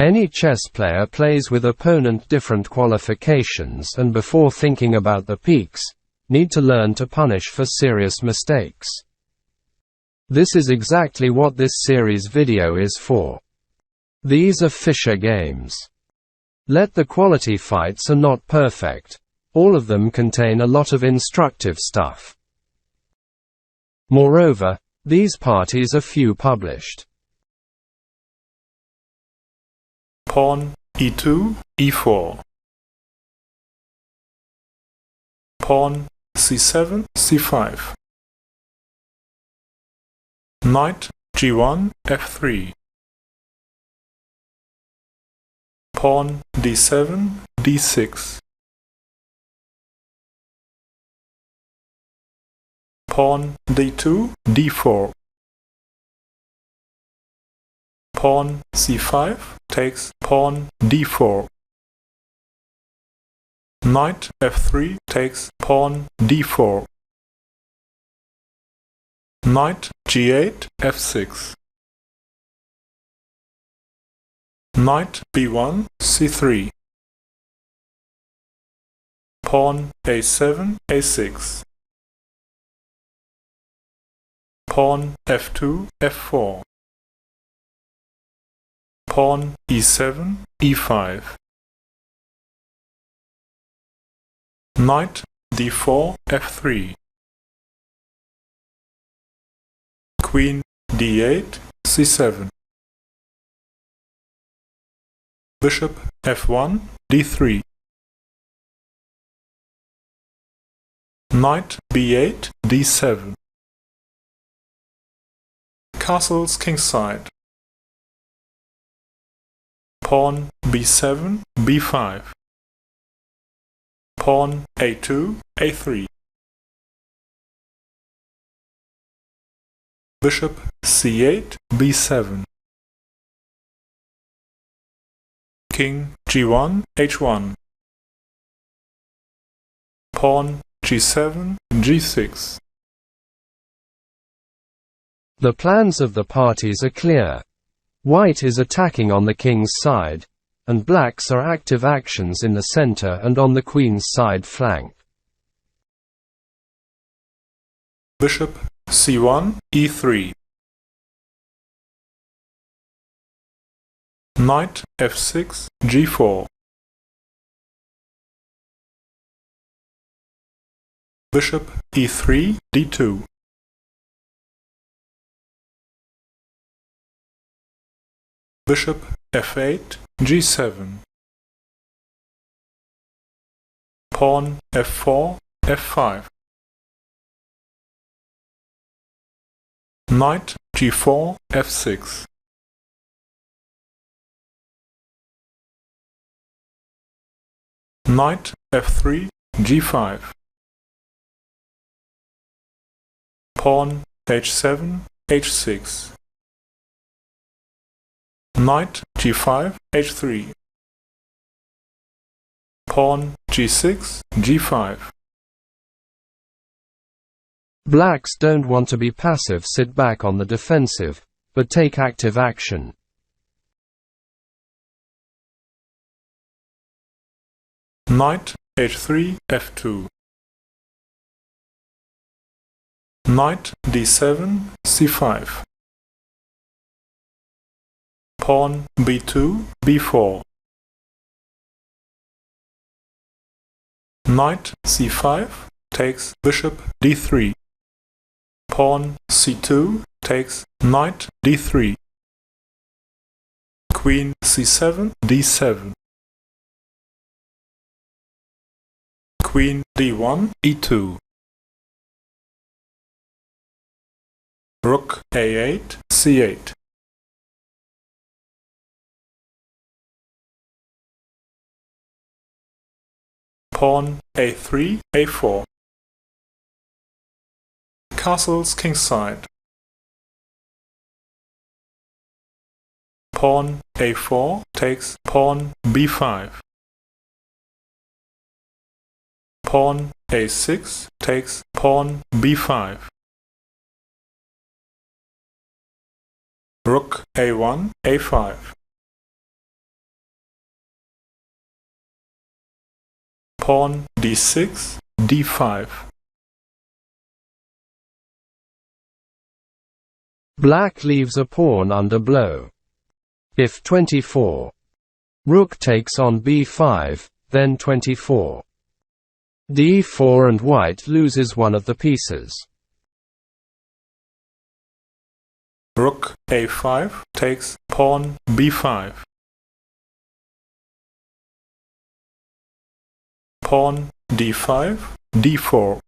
Any chess player plays with opponent different qualifications and before thinking about the peaks, need to learn to punish for serious mistakes. This is exactly what this series video is for. These are Fischer games. Let the quality fights are not perfect. All of them contain a lot of instructive stuff. Moreover, these parties are few published. Pawn e2, e4. Pawn c7, c5. Knight g1, f3. Pawn d7, d6. Pawn d2, d4. Pawn c5 takes pawn d4. Knight f3 takes pawn d4. Knight g8, f6. Knight b1, c3. Pawn a7, a6. Pawn f2, f4. Pawn e7, e5. Knight d4, f3. Queen d8, c7. Bishop f1, d3. Knight b8, d7. Castles kingside. Pawn b7, b5. Pawn a2, a3. Bishop c8, b7. King g1, h1. Pawn g7, g6. The plans of the parties are clear. White is attacking on the king's side, and blacks are active actions in the center and on the queen's side flank. Bishop c1, e3. Knight f6, g4. Bishop e3, d2. Bishop f8, g7. Pawn f4, f5. Knight g4, f6. Knight f3, g5. Pawn h7, h6. Knight g5, h3. Pawn g6, g5. Blacks don't want to be passive, sit back on the defensive, but take active action. Knight h3, f2. Knight d7, c5. Pawn b2, b4. Knight c5 takes bishop d3. Pawn c2 takes knight d3. Queen c7, d7. Queen d1, e2. Rook a8, c8. Pawn a3, a4. Castles kingside. Pawn a4 takes pawn b5. Pawn a6 takes pawn b5. Rook a1, a5. pawn d6, d5. Black leaves a pawn under blow. If 24. Rook takes on b5, then 24. d4 and white loses one of the pieces. Rook a5 takes pawn b5. Pawn d5, d4.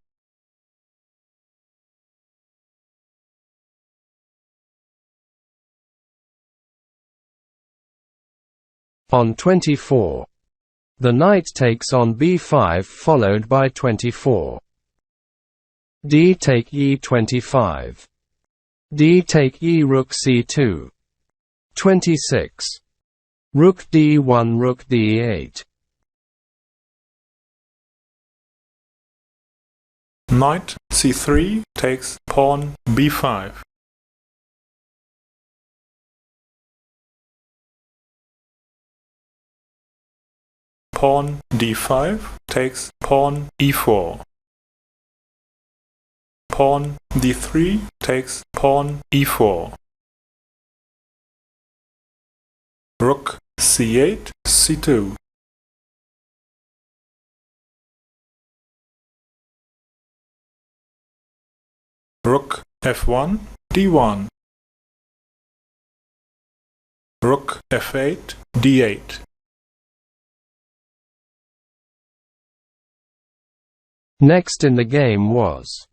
On 24. The knight takes on b5 followed by 24. d take e25. d take e rook c2. 26. Rook d1 rook d8. Knight c3 takes pawn b5. Pawn d5 takes pawn e4. Pawn d3 takes pawn e4. Rook c8, c2. Rook f1, d1. Rook f8, d8. Next in the game was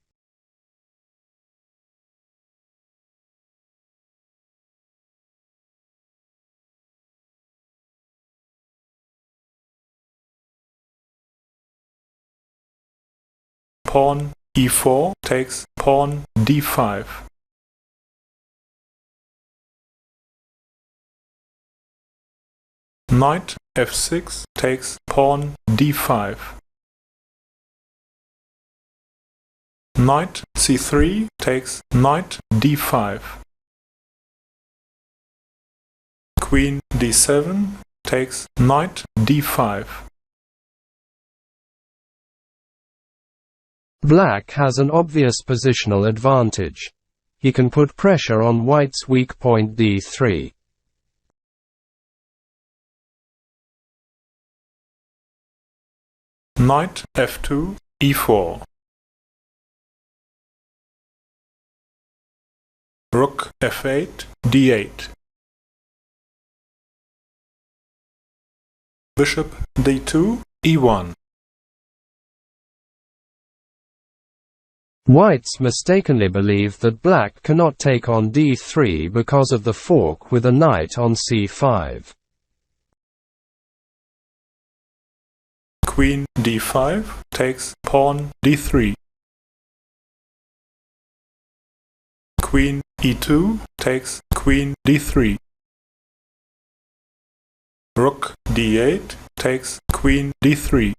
Pawn e4 takes pawn d5. Knight f6 takes pawn d5. Knight c3 takes knight d5. Queen d7 takes knight d5. Black has an obvious positional advantage. He can put pressure on white's weak point d3. Knight f2, e4. Rook f8, d8. Bishop d2, e1. Whites mistakenly believe that black cannot take on d3 because of the fork with a knight on c5. Queen d5 takes pawn d3. Queen e2 takes queen d3. Rook d8 takes queen d3.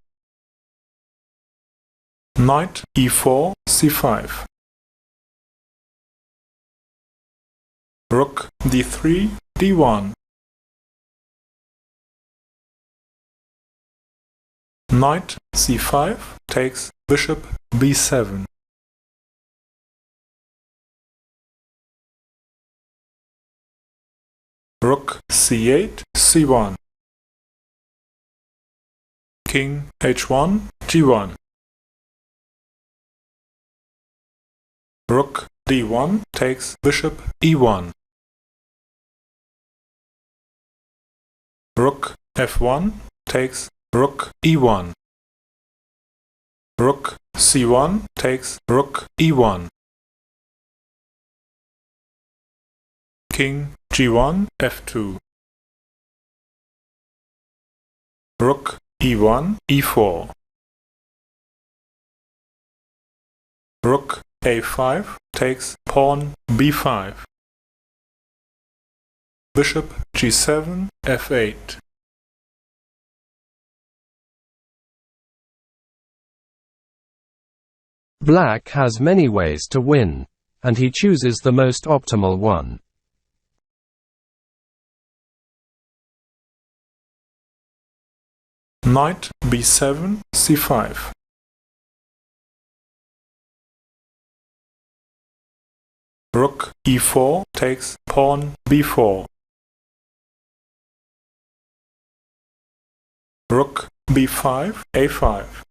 Knight e4, c5. Rook d3, d1. Knight c5 takes bishop b7. Rook c8, c1. King h1, g1. Rook d1 takes bishop e1. Rook f1 takes rook e1. Rook c1 takes rook e1. King g1 f2. Rook e1 e4. Rook a5 takes pawn b5. Bishop g7 f8. Black has many ways to win, and he chooses the most optimal one. knight b7, c5. Rook e4 takes pawn b4. Rook b5, a5.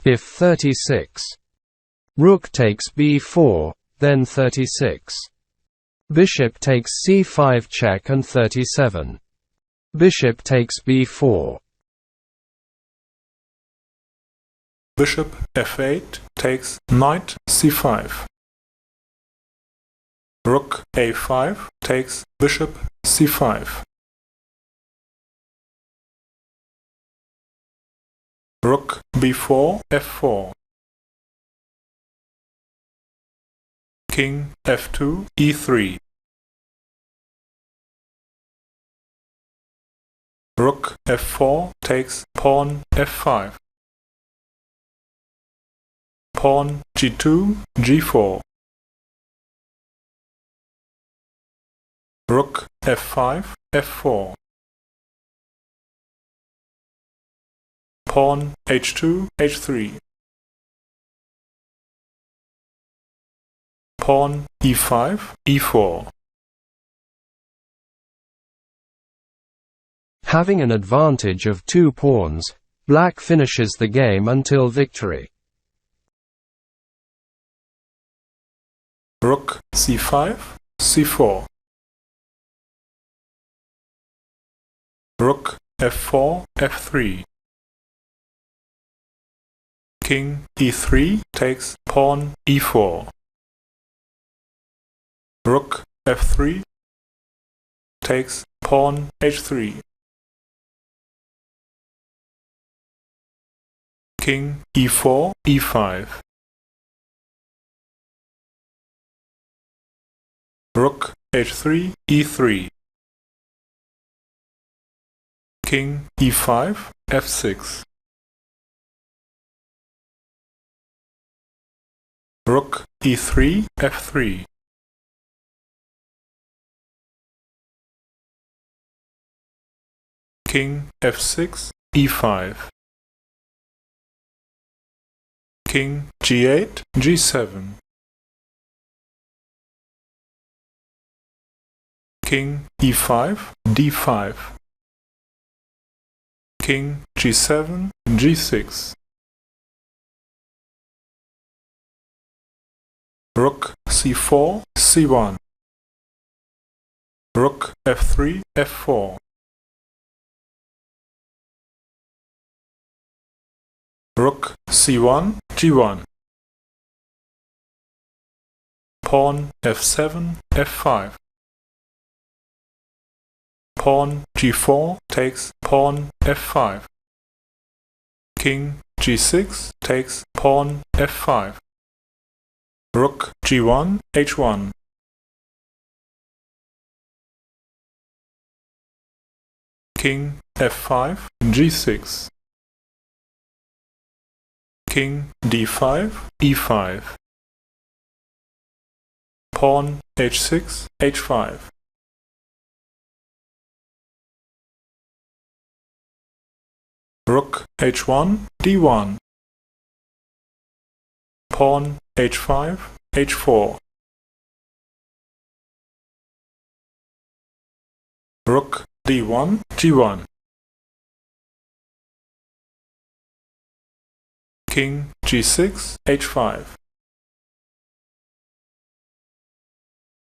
If 36. Rook takes b4, then 36. Bishop takes c5 check and 37. Bishop takes b4. Bishop f8 takes knight c5. Rook a5 takes bishop c5. Rook b4, f4. King f2, e3. Rook f4 takes pawn f5. Pawn g2, g4. Rook f5, f4. Pawn h2, h3. Pawn e5, e4. Having an advantage of 2 pawns, Black finishes the game until victory. Rook c5, c4. Rook f4, f3. King e3 takes pawn e4. Rook f3 takes pawn h3. King e4, e5. Rook h3, e3. King e5, f6. Rook e3, f3. King f6, e5. King g8, g7. King e5, d5. King g7, g6. Rook c4, c1. Rook f3, f4. Rook c1, g1. Pawn f7, f5. Pawn g4 takes pawn f5. King g6 takes pawn f5. Rook g1, h1. King f5, g6. King d5, e5. Pawn h6, h5. Rook h1, d1. Pawn h5, h4. Rook d1, g1. King g6, h5.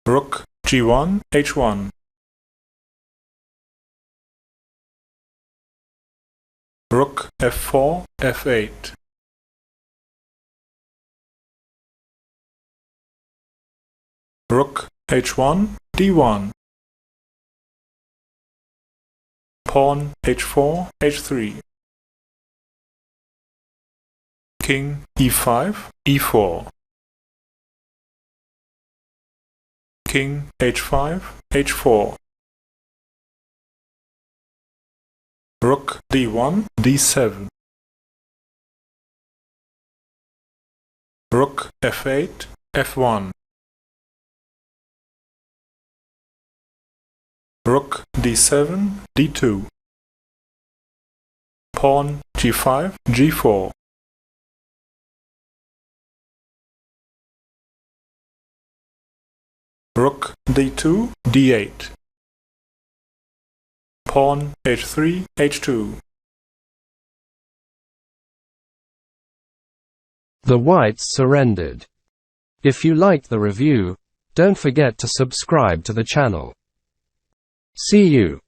Rook g1, h1. Rook f4, f8. Rook h1, d1. Pawn h4, h3. King e5, e4. King h5, h4. Rook d1, d7. Rook f8, f1. Rook d7, d2. Pawn g5, g4. Rook d2, d8. Pawn h3, h2. The whites surrendered. If you liked the review, don't forget to subscribe to the channel. See you.